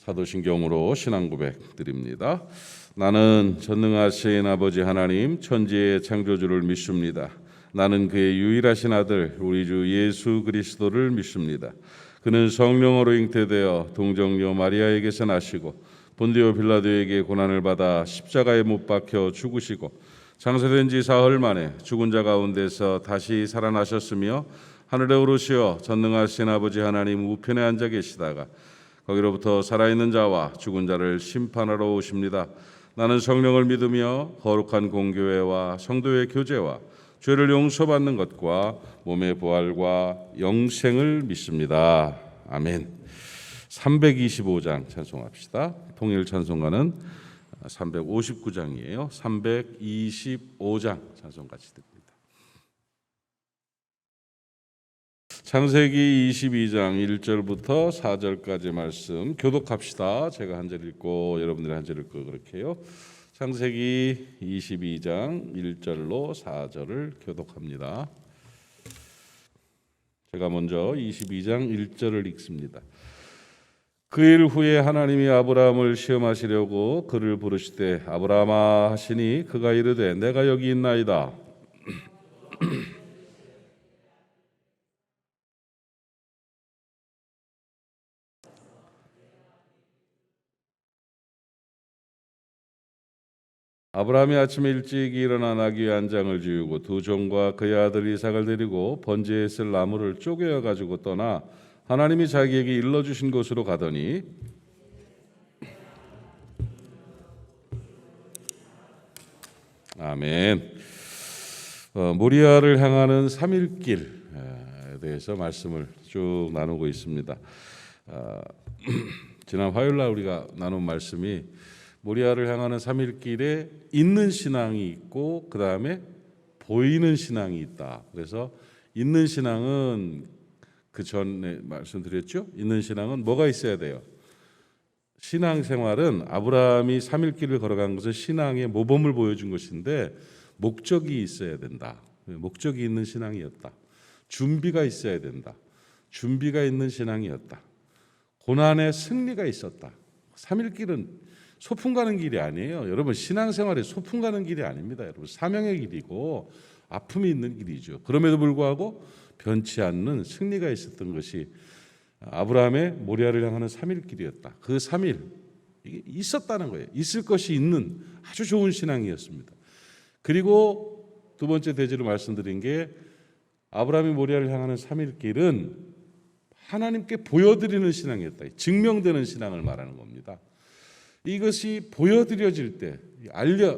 사도신경으로 신앙 고백 드립니다. 나는 전능하신 아버지 하나님 천지의 창조주를 믿습니다. 나는 그의 유일하신 아들 우리 주 예수 그리스도를 믿습니다. 그는 성령으로 잉태되어 동정녀 마리아에게서 나시고 본디오 빌라도에게 고난을 받아 십자가에 못 박혀 죽으시고 장사된 지 사흘 만에 죽은 자 가운데서 다시 살아나셨으며 하늘에 오르시어 전능하신 아버지 하나님 우편에 앉아 계시다가 거기로부터 살아있는 자와 죽은 자를 심판하러 오십니다. 나는 성령을 믿으며 거룩한 공교회와 성도의 교제와 죄를 용서받는 것과 몸의 부활과 영생을 믿습니다. 아멘. 325장 찬송합시다. 통일 찬송가는 359장이에요. 325장 찬송 같이 듣습니다. 창세기 22장 1절부터 4절까지 말씀 교독합시다. 제가 한 절 읽고 여러분들이 한 절 읽고 그렇게 해요. 창세기 22장 1절로 4절을 교독합니다. 제가 먼저 22장 1절을 읽습니다. 그 일 후에 하나님이 아브라함을 시험하시려고 그를 부르시되 아브라함아 하시니 그가 이르되 내가 여기 있나이다. 아브라함이 아침에 일찍 일어나 나귀 한 장을 지우고 두 종과 그의 아들 이삭을 데리고 번제에 쓸 나무를 쪼개어 가지고 떠나 하나님이 자기에게 일러주신 곳으로 가더니 아멘. 모리아를 향하는 3일길에 대해서 말씀을 쭉 나누고 있습니다. 지난 화요일 날 우리가 나눈 말씀이 모리아를 향하는 3일길에 있는 신앙이 있고 그 다음에 보이는 신앙이 있다. 그래서 있는 신앙은 그 전에 말씀드렸죠. 있는 신앙은 뭐가 있어야 돼요? 신앙생활은 아브라함이 3일길을 걸어간 것은 신앙의 모범을 보여준 것인데 목적이 있어야 된다. 목적이 있는 신앙이었다. 준비가 있어야 된다. 준비가 있는 신앙이었다. 고난의 승리가 있었다. 3일길은 소풍 가는 길이 아니에요. 여러분 신앙생활에 소풍 가는 길이 아닙니다. 여러분 사명의 길이고 아픔이 있는 길이죠. 그럼에도 불구하고 변치 않는 승리가 있었던 것이 아브라함의 모리아를 향하는 3일길이었다. 그 3일 이게 있었다는 거예요. 있을 것이 있는 아주 좋은 신앙이었습니다. 그리고 두 번째 대지로 말씀드린 게 아브라함이 모리아를 향하는 3일길은 하나님께 보여드리는 신앙이었다. 증명되는 신앙을 말하는 겁니다. 이것이 보여드려질 때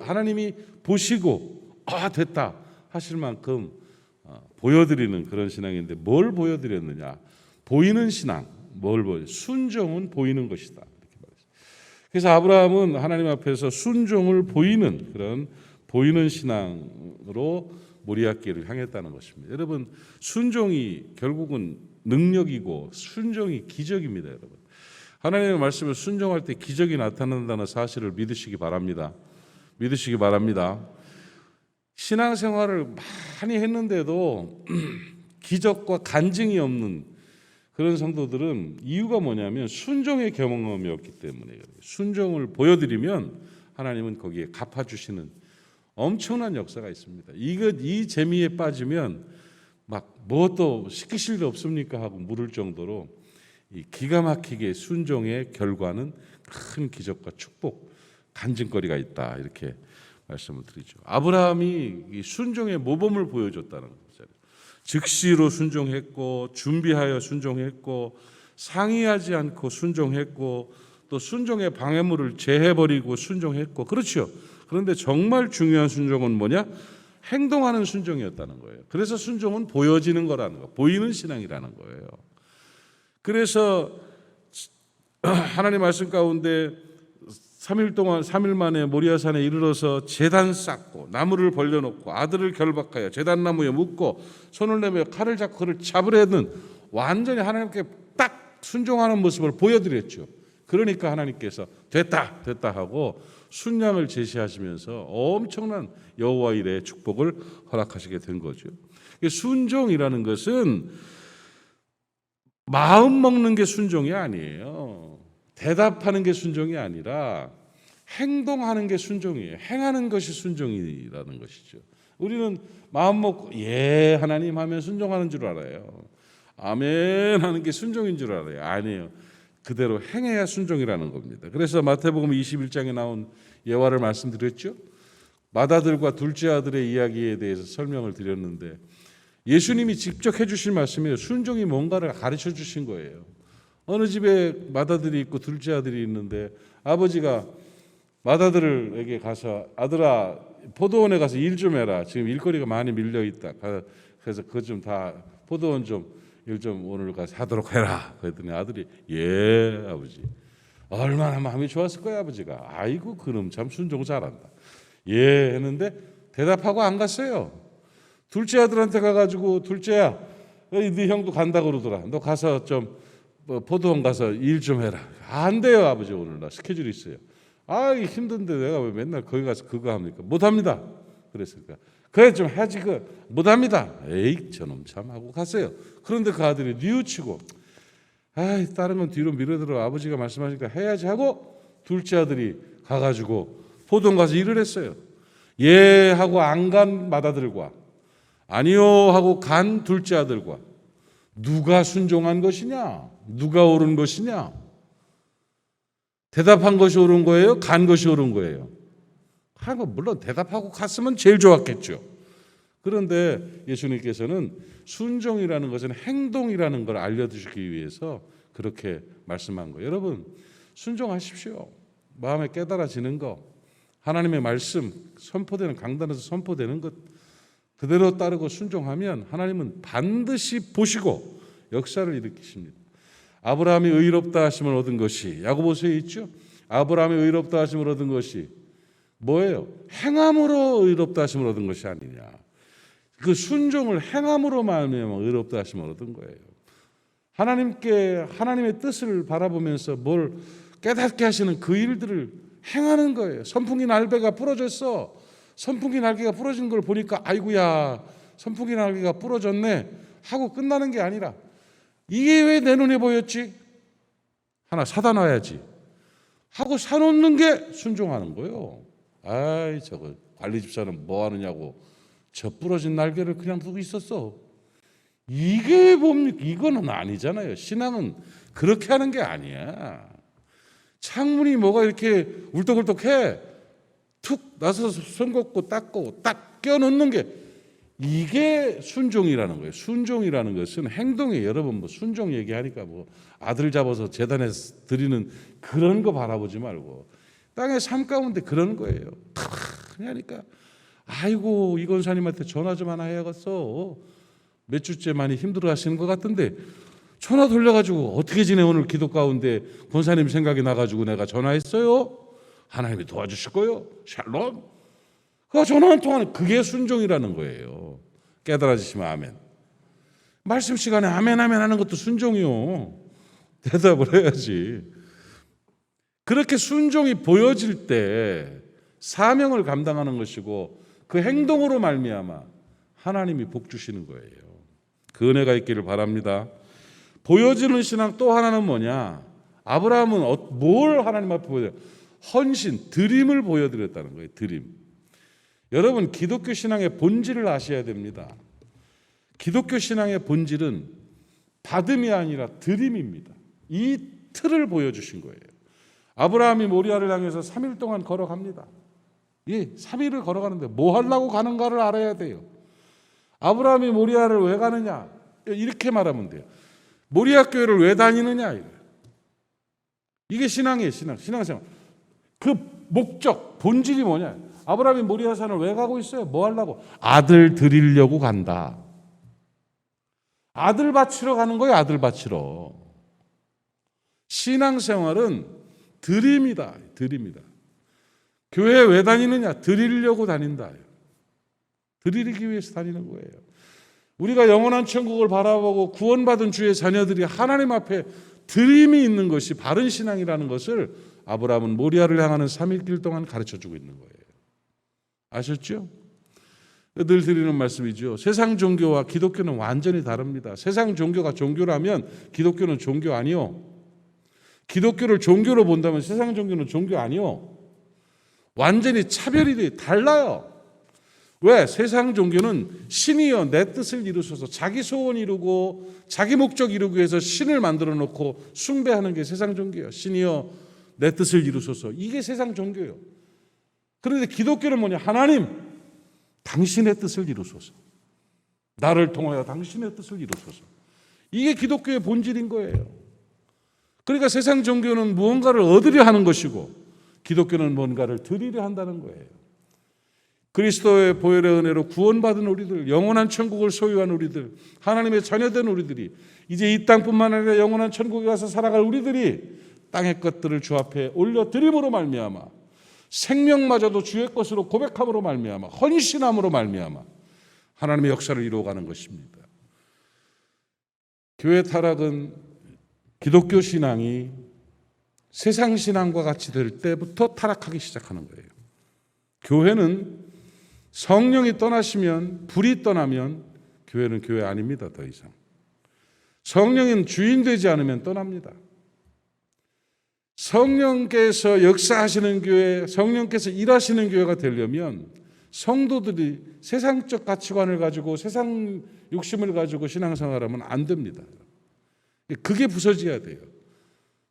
하나님이 보시고 됐다 하실 만큼 보여드리는 그런 신앙인데 뭘 보여드렸느냐? 보이는 신앙. 순종은 보이는 것이다. 이렇게 말했어요. 그래서 아브라함은 하나님 앞에서 순종을 보이는 그런 보이는 신앙으로 모리아길을 향했다는 것입니다. 여러분 순종이 결국은 능력이고 순종이 기적입니다. 여러분 하나님의 말씀을 순종할 때 기적이 나타난다는 사실을 믿으시기 바랍니다. 믿으시기 바랍니다. 신앙생활을 많이 했는데도 기적과 간증이 없는 그런 성도들은 이유가 뭐냐면 순종의 경험이 없기 때문에 그래요. 순종을 보여드리면 하나님은 거기에 갚아주시는 엄청난 역사가 있습니다. 이 재미에 빠지면 막 또 시키실 일 없습니까 하고 물을 정도로 이 기가 막히게 순종의 결과는 큰 기적과 축복, 간증거리가 있다 이렇게 말씀을 드리죠. 아브라함이 이 순종의 모범을 보여줬다는 거죠. 즉시로 순종했고 준비하여 순종했고 상의하지 않고 순종했고 또 순종의 방해물을 제해버리고 순종했고 그렇죠. 그런데 정말 중요한 순종은 뭐냐? 행동하는 순종이었다는 거예요. 그래서 순종은 보여지는 거라는 거, 보이는 신앙이라는 거예요. 그래서 하나님 말씀 가운데 3일 만에 모리아산에 이르러서 제단 쌓고 나무를 벌려놓고 아들을 결박하여 제단나무에 묶고 손을 내밀어 칼을 잡고 그를 잡으려는 완전히 하나님께 딱 순종하는 모습을 보여드렸죠. 그러니까 하나님께서 됐다 하고 순양을 제시하시면서 엄청난 여호와 일의 축복을 허락하시게 된 거죠. 순종이라는 것은 마음 먹는 게 순종이 아니에요. 대답하는 게 순종이 아니라 행동하는 게 순종이에요. 행하는 것이 순종이라는 것이죠. 우리는 마음 먹고 예 하나님 하면 순종하는 줄 알아요. 아멘 하는 게 순종인 줄 알아요. 아니에요. 그대로 행해야 순종이라는 겁니다. 그래서 마태복음 21장에 나온 예화를 말씀드렸죠. 맏아들과 둘째 아들의 이야기에 대해서 설명을 드렸는데 예수님이 직접 해주신 말씀이에요. 순종이 뭔가를 가르쳐 주신 거예요. 어느 집에 맏아들이 있고 둘째 아들이 있는데 아버지가 맏아들에게 가서 아들아 포도원에 가서 일 좀 해라. 지금 일거리가 많이 밀려 있다. 그래서 그거 좀 다 포도원 좀 일 좀 오늘 가서 하도록 해라. 그랬더니 아들이 예 아버지. 얼마나 마음이 좋았을 거야 아버지가. 아이고 그놈 참 순종 잘한다. 예 했는데 대답하고 안 갔어요. 둘째 아들한테 가가지고 둘째야 네 형도 간다 그러더라. 너 가서 좀 포도원 가서 일 좀 해라. 안 돼요 아버지 오늘 나 스케줄이 있어요. 아 힘든데 내가 왜 맨날 거기 가서 그거 합니까? 못합니다. 그랬으니까 그래 좀 해야지 그 못합니다. 에이 저놈 참 하고 갔어요. 그런데 그 아들이 뉘우치고 아 다른 건 뒤로 밀어들어 아버지가 말씀하시니까 해야지 하고 둘째 아들이 가가지고 포도원 가서 일을 했어요. 예 하고 안 간 맏아들과 아니요 하고 간 둘째 아들과 누가 순종한 것이냐? 누가 옳은 것이냐? 대답한 것이 옳은 거예요? 간 것이 옳은 거예요? 물론 대답하고 갔으면 제일 좋았겠죠. 그런데 예수님께서는 순종이라는 것은 행동이라는 걸 알려주시기 위해서 그렇게 말씀한 거예요. 여러분 순종하십시오. 마음에 깨달아지는 거 하나님의 말씀 선포되는 강단에서 선포되는 것 그대로 따르고 순종하면 하나님은 반드시 보시고 역사를 일으키십니다. 아브라함이 의롭다 하심을 얻은 것이 야고보서에 있죠. 아브라함이 의롭다 하심을 얻은 것이 뭐예요? 행함으로 의롭다 하심을 얻은 것이 아니냐. 그 순종을 행함으로 말미암아 의롭다 하심을 얻은 거예요. 하나님의 뜻을 바라보면서 뭘 깨닫게 하시는 그 일들을 행하는 거예요. 선풍기 날개가 부러졌어. 선풍기 날개가 부러진 걸 보니까 아이고야 선풍기 날개가 부러졌네 하고 끝나는 게 아니라 이게 왜 내 눈에 보였지? 하나 사다 놔야지 하고 사놓는 게 순종하는 거예요. 아이 저거 관리 집사는 뭐 하느냐고 저 부러진 날개를 그냥 두고 있었어. 이게 뭡니까? 이거는 아니잖아요. 신앙은 그렇게 하는 게 아니야. 창문이 뭐가 이렇게 울떡울떡해 툭 나서서 손 걷고 닦고 딱 껴놓는 게 이게 순종이라는 거예요. 순종이라는 것은 행동이에요. 여러분 뭐 순종 얘기하니까 뭐 아들 잡아서 재단에 드리는 그런 거 바라보지 말고 땅의 삶 가운데 그런 거예요. 그러니까 아이고 이 권사님한테 전화 좀 하나 해야겠어. 몇 주째 많이 힘들어 하시는 것 같은데 전화 돌려가지고 어떻게 지내 오늘 기도 가운데 권사님 생각이 나가지고 내가 전화했어요. 하나님이 도와주실 거예요. 샬롬. 그 전화 한 통화는 그게 순종이라는 거예요. 깨달아지시면 아멘. 말씀 시간에 아멘 아멘 하는 것도 순종이요. 대답을 해야지. 그렇게 순종이 보여질 때 사명을 감당하는 것이고 그 행동으로 말미암아 하나님이 복 주시는 거예요. 그 은혜가 있기를 바랍니다. 보여지는 신앙 또 하나는 뭐냐? 아브라함은 뭘 하나님 앞에 보여드려요? 헌신, 드림을 보여드렸다는 거예요. 드림. 여러분 기독교 신앙의 본질을 아셔야 됩니다. 기독교 신앙의 본질은 받음이 아니라 드림입니다. 이 틀을 보여주신 거예요. 아브라함이 모리아를 향해서 3일 동안 걸어갑니다. 예, 3일을 걸어가는데 뭐 하려고 가는가를 알아야 돼요. 아브라함이 모리아를 왜 가느냐? 이렇게 말하면 돼요. 모리아 교회를 왜 다니느냐? 이게 신앙이에요. 신앙생활. 그 목적, 본질이 뭐냐? 아브라함이 모리아 산을 왜 가고 있어요? 뭐 하려고? 아들 드리려고 간다. 아들 바치러 가는 거예요. 아들 바치러. 신앙생활은 드림이다. 드림이다. 교회 왜 다니느냐? 드리려고 다닌다. 드리기 위해서 다니는 거예요. 우리가 영원한 천국을 바라보고 구원받은 주의 자녀들이 하나님 앞에 드림이 있는 것이 바른 신앙이라는 것을 아브라함은 모리아를 향하는 3일 길 동안 가르쳐주고 있는 거예요. 아셨죠? 늘 드리는 말씀이죠. 세상 종교와 기독교는 완전히 다릅니다. 세상 종교가 종교라면 기독교는 종교 아니요. 기독교를 종교로 본다면 세상 종교는 종교 아니요. 완전히 차별이 달라요. 왜? 세상 종교는 신이여 내 뜻을 이루소서, 자기 소원 이루고 자기 목적 이루기 위해서 신을 만들어 놓고 숭배하는 게 세상 종교예요. 신이여 내 뜻을 이루소서. 이게 세상 종교예요. 그런데 기독교는 뭐냐? 하나님, 당신의 뜻을 이루소서. 나를 통하여 당신의 뜻을 이루소서. 이게 기독교의 본질인 거예요. 그러니까 세상 종교는 무언가를 얻으려 하는 것이고 기독교는 뭔가를 드리려 한다는 거예요. 그리스도의 보혈의 은혜로 구원받은 우리들, 영원한 천국을 소유한 우리들, 하나님의 자녀된 우리들이 이제 이 땅뿐만 아니라 영원한 천국에 가서 살아갈 우리들이 땅의 것들을 주 앞에 올려드림으로 말미암아 생명마저도 주의 것으로 고백함으로 말미암아 헌신함으로 말미암아 하나님의 역사를 이루어가는 것입니다. 교회 타락은 기독교 신앙이 세상 신앙과 같이 될 때부터 타락하기 시작하는 거예요. 교회는 성령이 떠나시면, 불이 떠나면 교회는 교회 아닙니다. 더 이상. 성령은 주인 되지 않으면 떠납니다. 성령께서 역사하시는 교회, 성령께서 일하시는 교회가 되려면 성도들이 세상적 가치관을 가지고 세상 욕심을 가지고 신앙생활하면 안 됩니다. 그게 부서져야 돼요.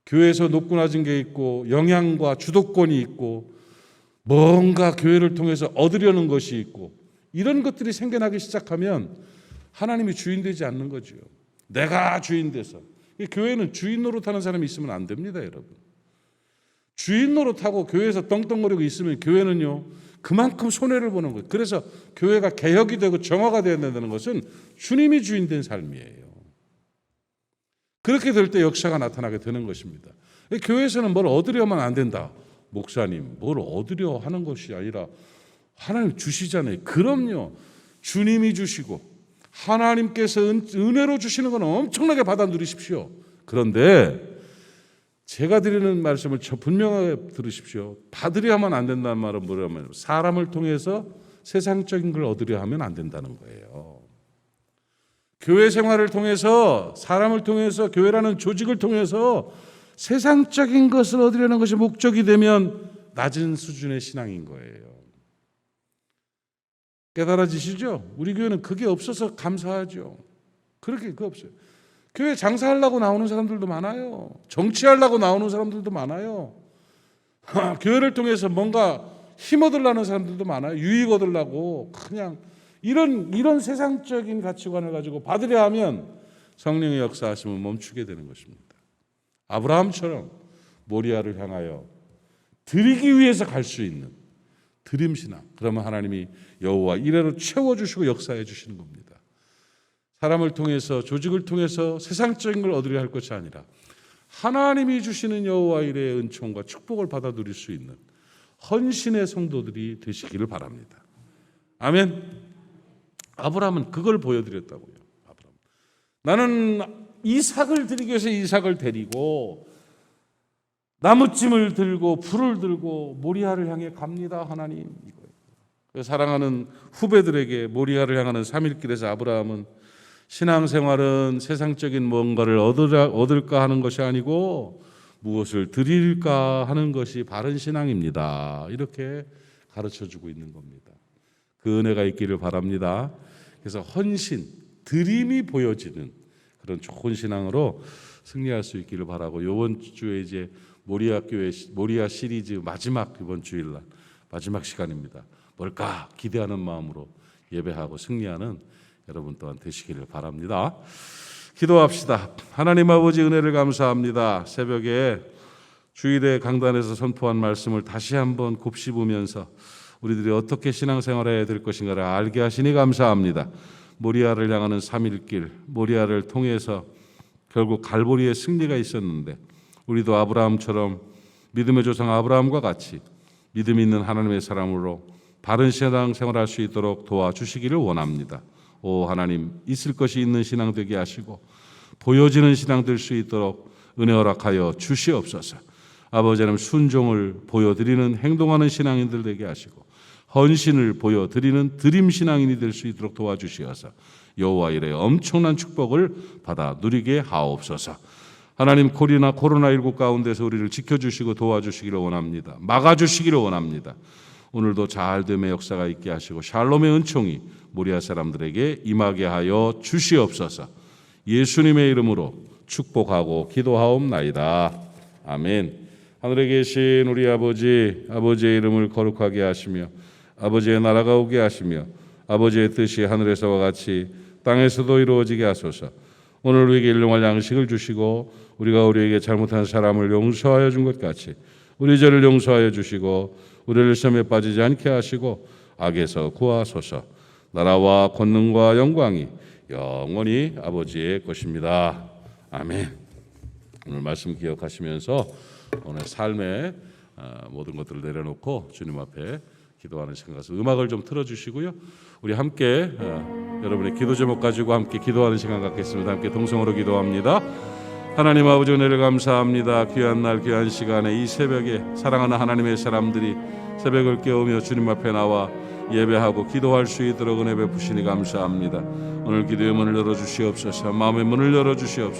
교회에서 높고 낮은 게 있고 영향과 주도권이 있고 뭔가 교회를 통해서 얻으려는 것이 있고 이런 것들이 생겨나기 시작하면 하나님이 주인 되지 않는 거죠. 내가 주인 돼서. 교회는 주인 노릇하는 사람이 있으면 안 됩니다, 여러분. 주인 노릇하고 교회에서 떵떵거리고 있으면 교회는요 그만큼 손해를 보는 거예요. 그래서 교회가 개혁이 되고 정화가 되어야 된다는 것은 주님이 주인 된 삶이에요. 그렇게 될 때 역사가 나타나게 되는 것입니다. 교회에서는 뭘 얻으려면 안 된다. 목사님, 뭘 얻으려 하는 것이 아니라 하나님 주시잖아요. 그럼요. 주님이 주시고 하나님께서 은혜로 주시는 건 엄청나게 받아 누리십시오. 그런데 제가 드리는 말씀을 분명하게 들으십시오. 받으려면 안 된다는 말은 뭐냐면 사람을 통해서 세상적인 걸 얻으려 하면 안 된다는 거예요. 교회 생활을 통해서 사람을 통해서 교회라는 조직을 통해서 세상적인 것을 얻으려는 것이 목적이 되면 낮은 수준의 신앙인 거예요. 깨달아지시죠? 우리 교회는 그게 없어서 감사하죠. 그렇게 그거 없어요. 교회 장사하려고 나오는 사람들도 많아요. 정치하려고 나오는 사람들도 많아요. 교회를 통해서 뭔가 힘 얻으려는 사람들도 많아요. 유익 얻으려고 그냥 이런 세상적인 가치관을 가지고 받으려 하면 성령의 역사하심은 멈추게 되는 것입니다. 아브라함처럼 모리아를 향하여 드리기 위해서 갈 수 있는 드림신앙. 그러면 하나님이 여호와 이래로 채워주시고 역사해 주시는 겁니다. 사람을 통해서 조직을 통해서 세상적인 걸 얻으려 할 것이 아니라 하나님이 주시는 여호와 이래의 은총과 축복을 받아 누릴 수 있는 헌신의 성도들이 되시기를 바랍니다. 아멘. 아브라함은 그걸 보여드렸다고요. 나는 이삭을 드리기 위해서 이삭을 데리고 나무찜을 들고 불을 들고 모리아를 향해 갑니다. 하나님. 사랑하는 후배들에게 모리아를 향하는 3일길에서 아브라함은 신앙생활은 세상적인 뭔가를 얻을까 하는 것이 아니고 무엇을 드릴까 하는 것이 바른 신앙입니다. 이렇게 가르쳐주고 있는 겁니다. 그 은혜가 있기를 바랍니다. 그래서 헌신, 드림이 보여지는 그런 좋은 신앙으로 승리할 수 있기를 바라고 이번 주에 이제 모리아 시리즈 마지막 이번 주일날 마지막 시간입니다. 뭘까 기대하는 마음으로 예배하고 승리하는 여러분 또한 되시기를 바랍니다. 기도합시다. 하나님 아버지 은혜를 감사합니다. 새벽에 주일에 강단에서 선포한 말씀을 다시 한번 곱씹으면서 우리들이 어떻게 신앙생활해야 될 것인가를 알게 하시니 감사합니다. 모리아를 향하는 3일길, 모리아를 통해서 결국 갈보리의 승리가 있었는데 우리도 아브라함처럼 믿음의 조상 아브라함과 같이 믿음 있는 하나님의 사람으로 바른 신앙생활할 수 있도록 도와주시기를 원합니다. 오 하나님, 있을 것이 있는 신앙 되게 하시고 보여지는 신앙 될 수 있도록 은혜 허락하여 주시옵소서. 아버지 하나님, 순종을 보여드리는 행동하는 신앙인들 되게 하시고 헌신을 보여드리는 드림 신앙인이 될 수 있도록 도와주시어서 여호와 이레 엄청난 축복을 받아 누리게 하옵소서. 하나님 코로나19 가운데서 우리를 지켜주시고 도와주시기를 원합니다. 막아주시기를 원합니다. 오늘도 잘됨의 역사가 있게 하시고 샬롬의 은총이 모리아 사람들에게 임하게 하여 주시옵소서. 예수님의 이름으로 축복하고 기도하옵나이다. 아멘. 하늘에 계신 우리 아버지의 이름을 거룩하게 하시며 아버지의 나라가 오게 하시며 아버지의 뜻이 하늘에서와 같이 땅에서도 이루어지게 하소서. 오늘 우리에게 일용할 양식을 주시고 우리가 우리에게 잘못한 사람을 용서하여 준 것 같이 우리 죄를 용서하여 주시고 우리를 시험에 빠지지 않게 하시고 악에서 구하소서. 나라와 권능과 영광이 영원히 아버지의 것입니다. 아멘. 오늘 말씀 기억하시면서 오늘 삶의 모든 것들을 내려놓고 주님 앞에 기도하는 시간 가서 음악을 좀 틀어주시고요. 우리 함께 여러분의 기도 제목 가지고 함께 기도하는 시간 갖겠습니다. 함께 동성으로 기도합니다. 하나님 아버지 은혜를 감사합니다. 귀한 날 귀한 시간에 이 새벽에 사랑하는 하나님의 사람들이 새벽을 깨우며 주님 앞에 나와 예배하고 기도할 수 있도록 은혜 베푸시니 감사합니다. 오늘 기도의 문을 열어주시옵소서. 마음의 문을 열어주시옵소서.